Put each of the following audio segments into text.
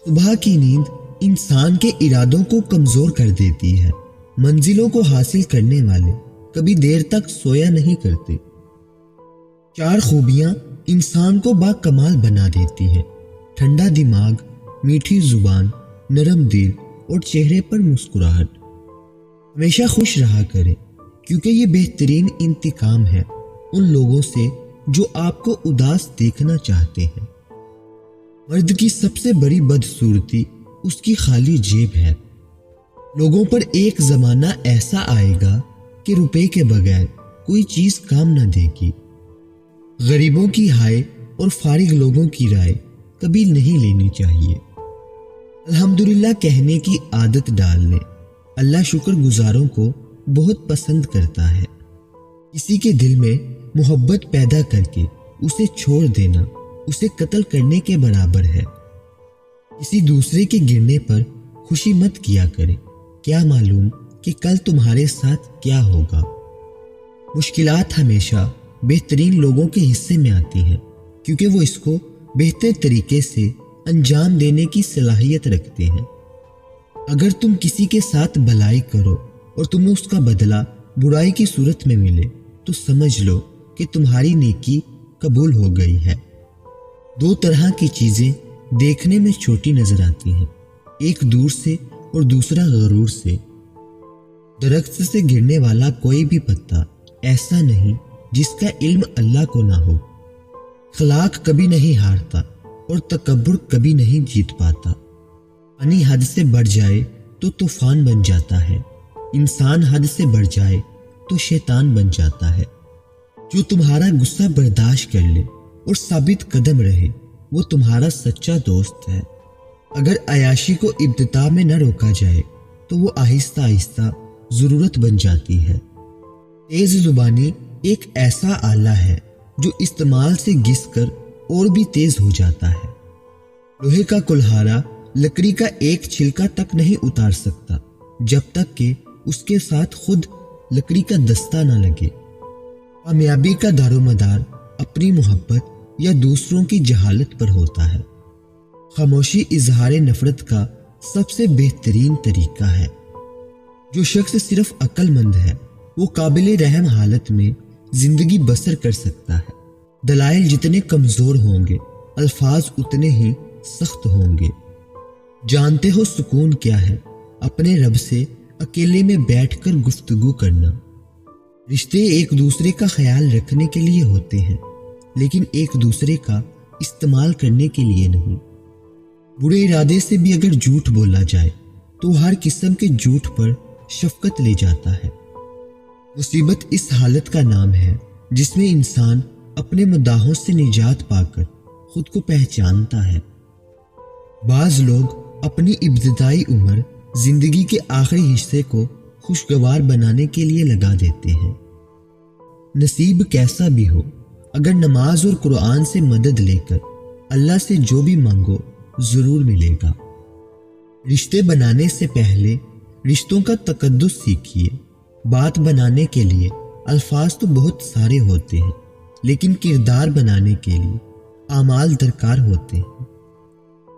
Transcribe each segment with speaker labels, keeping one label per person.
Speaker 1: صبح کی نیند انسان کے ارادوں کو کمزور کر دیتی ہے۔ منزلوں کو حاصل کرنے والے کبھی دیر تک سویا نہیں کرتے۔ 4 خوبیاں انسان کو با کمال بنا دیتی ہیں: ٹھنڈا دماغ، میٹھی زبان، نرم دل اور چہرے پر مسکراہٹ۔ ہمیشہ خوش رہا کریں، کیونکہ یہ بہترین انتقام ہے ان لوگوں سے جو آپ کو اداس دیکھنا چاہتے ہیں۔ مرد کی سب سے بڑی بدصورتی اس کی خالی جیب ہے۔ لوگوں پر ایک زمانہ ایسا آئے گا کہ روپے کے بغیر کوئی چیز کام نہ دے گی۔ غریبوں کی ہائے اور فارغ لوگوں کی رائے کبھی نہیں لینی چاہیے۔ الحمدللہ کہنے کی عادت ڈال لیں۔ اللہ شکر گزاروں کو بہت پسند کرتا ہے۔ کسی کے دل میں محبت پیدا کر کے اسے چھوڑ دینا اسے قتل کرنے کے برابر ہے۔ کسی دوسرے کے گرنے پر خوشی مت کیا کرے، کیا معلوم کہ کل تمہارے ساتھ کیا ہوگا۔ مشکلات ہمیشہ بہترین لوگوں کے حصے میں آتی ہیں، کیونکہ وہ اس کو بہتر طریقے سے انجام دینے کی صلاحیت رکھتے ہیں۔ اگر تم کسی کے ساتھ بھلائی کرو اور تمہیں اس کا بدلہ برائی کی صورت میں ملے تو سمجھ لو کہ تمہاری نیکی قبول ہو گئی ہے۔ 2 طرح کی چیزیں دیکھنے میں چھوٹی نظر آتی ہیں، ایک دور سے اور دوسرا غرور سے۔ درخت سے گرنے والا کوئی بھی پتا ایسا نہیں جس کا علم اللہ کو نہ ہو۔ اخلاق کبھی نہیں ہارتا اور تکبر کبھی نہیں جیت پاتا۔ پانی حد سے بڑھ جائے تو طوفان بن جاتا ہے، انسان حد سے بڑھ جائے تو شیطان بن جاتا ہے۔ جو تمہارا غصہ برداشت کر لے اور ثابت قدم رہے وہ تمہارا سچا دوست ہے۔ اگر عیاشی کو ابتدا میں نہ روکا جائے تو وہ آہستہ آہستہ ضرورت بن جاتی ہے۔ تیز زبانی ایک ایسا آلہ ہے جو استعمال سے گھس کر اور بھی تیز ہو جاتا ہے۔ لوہے کا کلہاڑا لکڑی کا ایک چھلکا تک نہیں اتار سکتا جب تک کہ اس کے ساتھ خود لکڑی کا دستہ نہ لگے۔ کامیابی کا دار و مدار اپنی محبت یا دوسروں کی جہالت پر ہوتا ہے۔ خاموشی اظہار نفرت کا سب سے بہترین طریقہ ہے۔ جو شخص صرف عقل مند ہے وہ قابل رحم حالت میں زندگی بسر کر سکتا ہے۔ دلائل جتنے کمزور ہوں گے الفاظ اتنے ہی سخت ہوں گے۔ جانتے ہو سکون کیا ہے؟ اپنے رب سے اکیلے میں بیٹھ کر گفتگو کرنا۔ رشتے ایک دوسرے کا خیال رکھنے کے لیے ہوتے ہیں، لیکن ایک دوسرے کا استعمال کرنے کے لیے نہیں۔ برے ارادے سے بھی اگر جھوٹ بولا جائے تو ہر قسم کے جھوٹ پر شفقت لے جاتا ہے۔ مصیبت اس حالت کا نام ہے جس میں انسان اپنے مداحوں سے نجات پا کر خود کو پہچانتا ہے۔ بعض لوگ اپنی ابتدائی عمر زندگی کے آخری حصے کو خوشگوار بنانے کے لیے لگا دیتے ہیں۔ نصیب کیسا بھی ہو، اگر نماز اور قرآن سے مدد لے کر اللہ سے جو بھی مانگو ضرور ملے گا۔ رشتے بنانے سے پہلے رشتوں کا تقدس سیکھیے۔ بات بنانے کے لیے الفاظ تو بہت سارے ہوتے ہیں، لیکن کردار بنانے کے لیے اعمال درکار ہوتے ہیں۔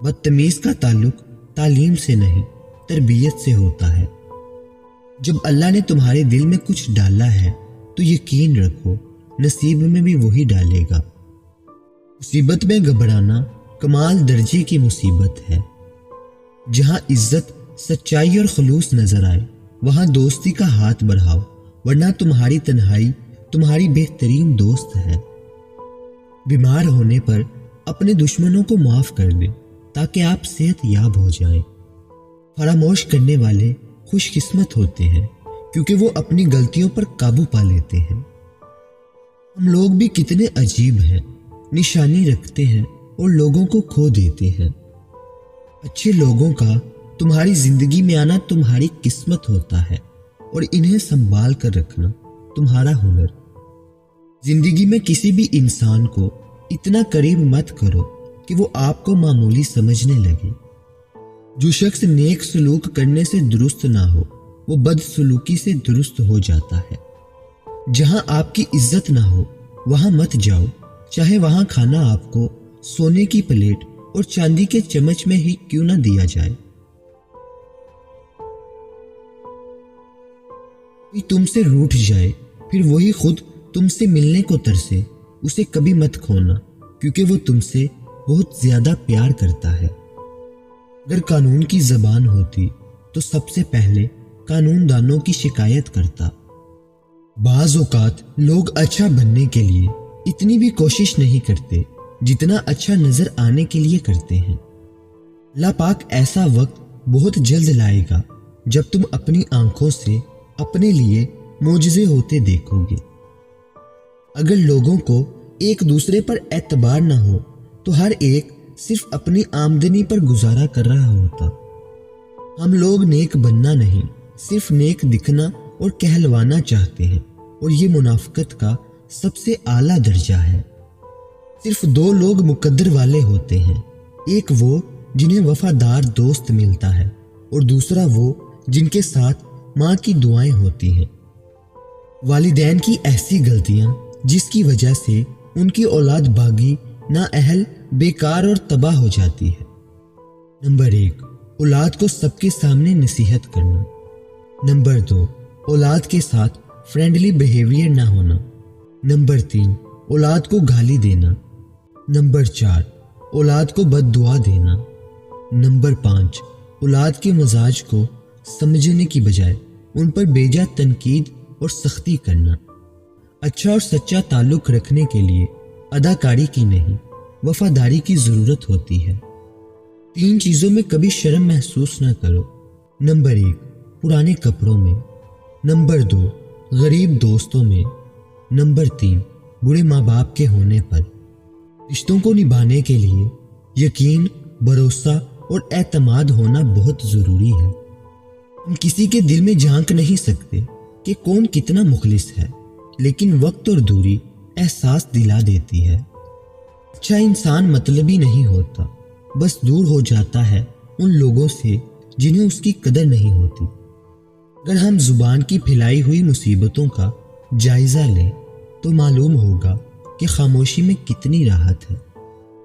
Speaker 1: بدتمیز کا تعلق تعلیم سے نہیں تربیت سے ہوتا ہے۔ جب اللہ نے تمہارے دل میں کچھ ڈالا ہے تو یقین رکھو نصیب میں بھی وہی ڈالے گا۔ مصیبت میں گھبرانا کمال درجے کی مصیبت ہے۔ جہاں عزت، سچائی اور خلوص نظر آئے وہاں دوستی کا ہاتھ بڑھاؤ، ورنہ تمہاری تنہائی تمہاری بہترین دوست ہے۔ بیمار ہونے پر اپنے دشمنوں کو معاف کر دیں تاکہ آپ صحت یاب ہو جائیں۔ فراموش کرنے والے خوش قسمت ہوتے ہیں کیونکہ وہ اپنی غلطیوں پر قابو پا لیتے ہیں۔ ہم لوگ بھی کتنے عجیب ہیں، نشانی رکھتے ہیں اور لوگوں کو کھو دیتے ہیں۔ اچھے لوگوں کا تمہاری زندگی میں آنا تمہاری قسمت ہوتا ہے اور انہیں سنبھال کر رکھنا تمہارا ہنر۔ زندگی میں کسی بھی انسان کو اتنا قریب مت کرو کہ وہ آپ کو معمولی سمجھنے لگے۔ جو شخص نیک سلوک کرنے سے درست نہ ہو وہ بد سلوکی سے درست ہو جاتا ہے۔ جہاں آپ کی عزت نہ ہو وہاں مت جاؤ، چاہے وہاں کھانا آپ کو سونے کی پلیٹ اور چاندی کے چمچ میں ہی کیوں نہ دیا جائے۔ کوئی تم سے روٹھ جائے پھر وہی خود تم سے ملنے کو ترسے، اسے کبھی مت کھونا، کیونکہ وہ تم سے بہت زیادہ پیار کرتا ہے۔ اگر قانون کی زبان ہوتی تو سب سے پہلے قانون دانوں کی شکایت کرتا۔ بعض اوقات لوگ اچھا بننے کے لیے اتنی بھی کوشش نہیں کرتے جتنا اچھا نظر آنے کے لیے کرتے ہیں۔ اللہ پاک ایسا وقت بہت جلد لائے گا جب تم اپنی آنکھوں سے اپنے لیے معجزے ہوتے دیکھو گے۔ اگر لوگوں کو ایک دوسرے پر اعتبار نہ ہو تو ہر ایک صرف اپنی آمدنی پر گزارا کر رہا ہوتا۔ ہم لوگ نیک بننا نہیں، صرف نیک دکھنا اور کہلوانا چاہتے ہیں، اور یہ منافقت کا سب سے اعلیٰ درجہ ہے۔ صرف دو لوگ مقدر والے ہوتے ہیں، ایک وہ جنہیں وفادار دوست ملتا ہے، اور دوسرا وہ جن کے ساتھ ماں کی دعائیں ہوتی ہیں۔ والدین کی ایسی غلطیاں جس کی وجہ سے ان کی اولاد باغی، نااہل، بیکار اور تباہ ہو جاتی ہے۔ نمبر 1، اولاد کو سب کے سامنے نصیحت کرنا۔ نمبر 2، اولاد کے ساتھ فرینڈلی بیہیویئر نہ ہونا۔ نمبر 3، اولاد کو گالی دینا۔ نمبر 4، اولاد کو بد دعا دینا۔ نمبر 5، اولاد کے مزاج کو سمجھنے کی بجائے ان پر بیجا تنقید اور سختی کرنا۔ اچھا اور سچا تعلق رکھنے کے لیے اداکاری کی نہیں، وفاداری کی ضرورت ہوتی ہے۔ 3 چیزوں میں کبھی شرم محسوس نہ کرو۔ نمبر 1، پرانے کپڑوں میں۔ نمبر 2، غریب دوستوں میں۔ نمبر 3، برے ماں باپ کے ہونے پر۔ رشتوں کو نبھانے کے لیے یقین، بھروسہ اور اعتماد ہونا بہت ضروری ہے۔ ہم کسی کے دل میں جھانک نہیں سکتے کہ کون کتنا مخلص ہے، لیکن وقت اور دوری احساس دلا دیتی ہے۔ اچھا انسان مطلبی نہیں ہوتا، بس دور ہو جاتا ہے ان لوگوں سے جنہیں اس کی قدر نہیں ہوتی۔ اگر ہم زبان کی پھیلائی ہوئی مصیبتوں کا جائزہ لیں تو معلوم ہوگا کہ خاموشی میں کتنی راحت ہے۔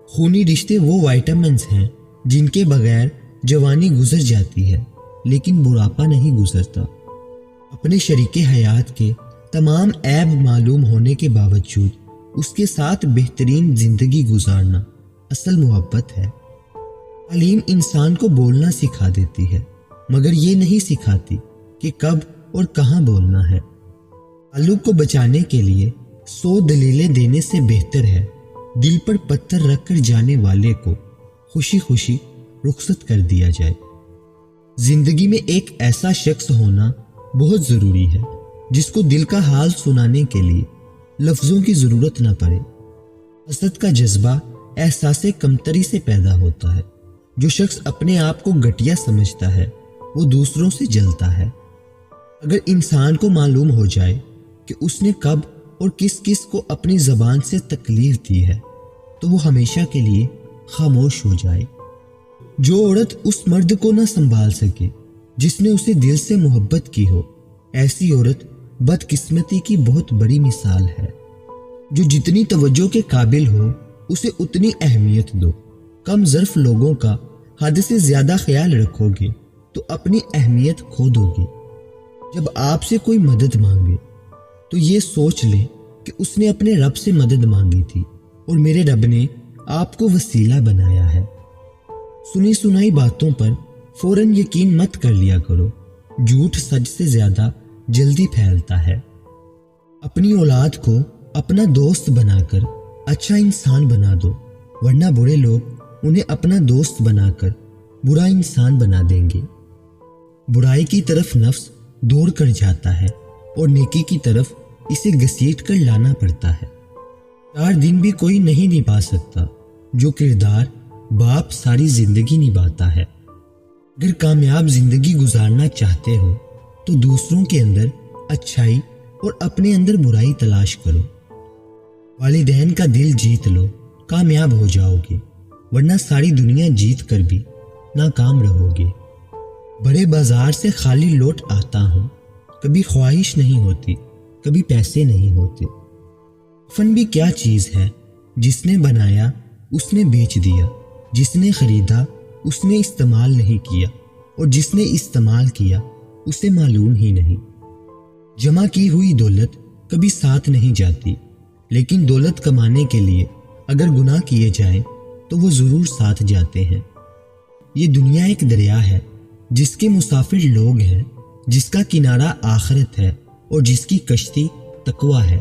Speaker 1: خونی رشتے وہ وائٹامنز ہیں جن کے بغیر جوانی گزر جاتی ہے لیکن بڑھاپا نہیں گزرتا۔ اپنے شریک حیات کے تمام عیب معلوم ہونے کے باوجود اس کے ساتھ بہترین زندگی گزارنا اصل محبت ہے۔ تعلیم انسان کو بولنا سکھا دیتی ہے، مگر یہ نہیں سکھاتی کہ کب اور کہاں بولنا ہے۔ تعلق کو بچانے کے لیے 100 دلیلیں دینے سے بہتر ہے دل پر پتھر رکھ کر جانے والے کو خوشی خوشی رخصت کر دیا جائے۔ زندگی میں ایک ایسا شخص ہونا بہت ضروری ہے جس کو دل کا حال سنانے کے لیے لفظوں کی ضرورت نہ پڑے۔ حسد کا جذبہ احساس کمتری سے پیدا ہوتا ہے۔ جو شخص اپنے آپ کو گھٹیا سمجھتا ہے وہ دوسروں سے جلتا ہے۔ اگر انسان کو معلوم ہو جائے کہ اس نے کب اور کس کس کو اپنی زبان سے تکلیف دی ہے تو وہ ہمیشہ کے لیے خاموش ہو جائے۔ جو عورت اس مرد کو نہ سنبھال سکے جس نے اسے دل سے محبت کی ہو، ایسی عورت بدقسمتی کی بہت بڑی مثال ہے۔ جو جتنی توجہ کے قابل ہو اسے اتنی اہمیت دو۔ کم ظرف لوگوں کا حد سے زیادہ خیال رکھو گے تو اپنی اہمیت کھو دو گے۔ جب آپ سے کوئی مدد مانگے تو یہ سوچ لیں کہ اس نے اپنے رب سے مدد مانگی تھی اور میرے رب نے آپ کو وسیلہ بنایا ہے۔ سنی سنائی باتوں پر فوراً یقین مت کر لیا کرو، جھوٹ سچ سے زیادہ جلدی پھیلتا ہے۔ اپنی اولاد کو اپنا دوست بنا کر اچھا انسان بنا دو، ورنہ برے لوگ انہیں اپنا دوست بنا کر برا انسان بنا دیں گے۔ برائی کی طرف نفس دوڑ کر جاتا ہے اور نیکی کی طرف اسے گھسیٹ کر لانا پڑتا ہے۔ 4 دن بھی کوئی نہیں نبھا سکتا جو کردار باپ ساری زندگی نبھاتا ہے۔ اگر کامیاب زندگی گزارنا چاہتے ہو تو دوسروں کے اندر اچھائی اور اپنے اندر برائی تلاش کرو۔ والدین کا دل جیت لو، کامیاب ہو جاؤ گے، ورنہ ساری دنیا جیت کر بھی ناکام رہو گے۔ بڑے بازار سے خالی لوٹ آتا ہوں، کبھی خواہش نہیں ہوتی، کبھی پیسے نہیں ہوتے۔ فن بھی کیا چیز ہے، جس نے بنایا اس نے بیچ دیا، جس نے خریدا اس نے استعمال نہیں کیا اور جس نے استعمال کیا اسے معلوم ہی نہیں۔ جمع کی ہوئی دولت کبھی ساتھ نہیں جاتی، لیکن دولت کمانے کے لیے اگر گناہ کیے جائیں تو وہ ضرور ساتھ جاتے ہیں۔ یہ دنیا ایک دریا ہے جس کے مسافر لوگ ہیں، جس کا کنارہ آخرت ہے اور جس کی کشتی تقویٰ ہے۔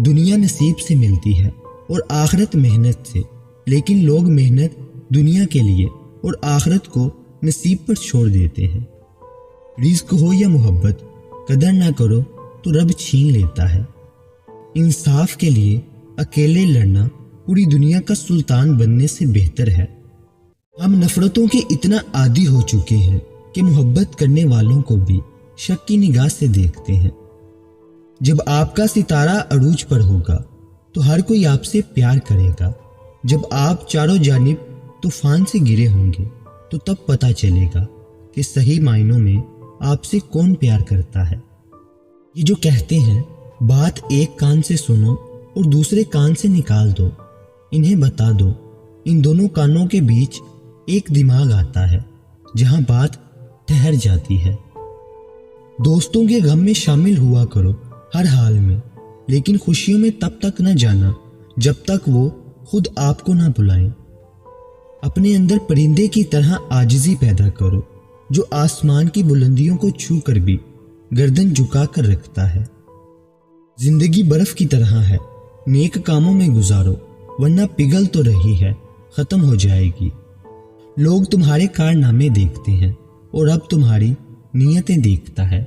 Speaker 1: دنیا نصیب سے ملتی ہے اور آخرت محنت سے، لیکن لوگ محنت دنیا کے لیے اور آخرت کو نصیب پر چھوڑ دیتے ہیں۔ رزق ہو یا محبت، قدر نہ کرو تو رب چھین لیتا ہے۔ انصاف کے لیے اکیلے لڑنا پوری دنیا کا سلطان بننے سے بہتر ہے۔ ہم نفرتوں کے اتنا عادی ہو چکے ہیں کہ محبت کرنے والوں کو بھی شک کی نگاہ سے دیکھتے ہیں۔ جب آپ کا ستارہ عروج پر ہوگا تو ہر کوئی آپ سے پیار کرے گا۔ جب آپ چاروں جانب طوفان سے گرے ہوں گے تو تب پتہ چلے گا کہ صحیح معنوں میں آپ سے کون پیار کرتا ہے۔ یہ جو کہتے ہیں بات ایک کان سے سنو اور دوسرے کان سے نکال دو، انہیں بتا دو ان دونوں کانوں کے بیچ ایک دماغ آتا ہے جہاں بات ٹھہر جاتی ہے۔ دوستوں کے غم میں شامل ہوا کرو ہر حال میں، لیکن خوشیوں میں تب تک نہ جانا جب تک وہ خود آپ کو نہ بلائیں۔ اپنے اندر پرندے کی طرح عاجزی پیدا کرو جو آسمان کی بلندیوں کو چھو کر بھی گردن جھکا کر رکھتا ہے۔ زندگی برف کی طرح ہے، نیک کاموں میں گزارو ورنہ پگھل تو رہی ہے، ختم ہو جائے گی۔ لوگ تمہارے کارنامے دیکھتے ہیں اور اب تمہاری نیتیں دیکھتا ہے۔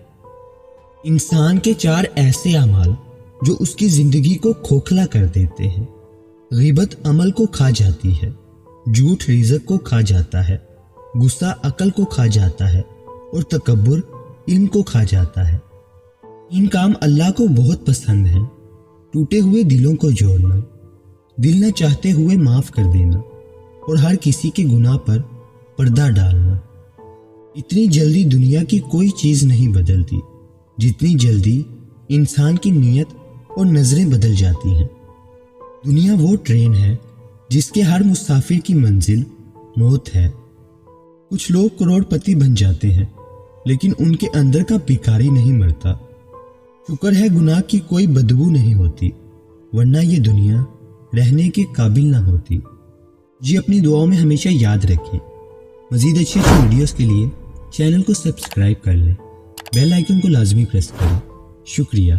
Speaker 1: انسان کے 4 ایسے اعمال جو اس کی زندگی کو کھوکھلا کر دیتے ہیں۔ غیبت عمل کو کھا جاتی ہے، جھوٹ رزق کو کھا جاتا ہے، غصہ عقل کو کھا جاتا ہے اور تکبر علم کو کھا جاتا ہے۔ ان کام اللہ کو بہت پسند ہیں: ٹوٹے ہوئے دلوں کو جوڑنا، دل نہ چاہتے ہوئے معاف کر دینا اور ہر کسی کے گناہ پر پردہ ڈالنا۔ اتنی جلدی دنیا کی کوئی چیز نہیں بدلتی جتنی جلدی انسان کی نیت اور نظریں بدل جاتی ہیں۔ دنیا وہ ٹرین ہے جس کے ہر مسافر کی منزل موت ہے۔ کچھ لوگ کروڑ پتی بن جاتے ہیں لیکن ان کے اندر کا بھکاری نہیں مرتا۔ شکر ہے گناہ کی کوئی بدبو نہیں ہوتی، ورنہ یہ دنیا رہنے کے قابل نہ ہوتی۔ جی اپنی دعاؤں میں ہمیشہ یاد رکھیں۔ مزید اچھی ویڈیوز کے لیے چینل کو سبسکرائب کر لیں، بیل آئیکن کو لازمی پریس کریں۔ شکریہ۔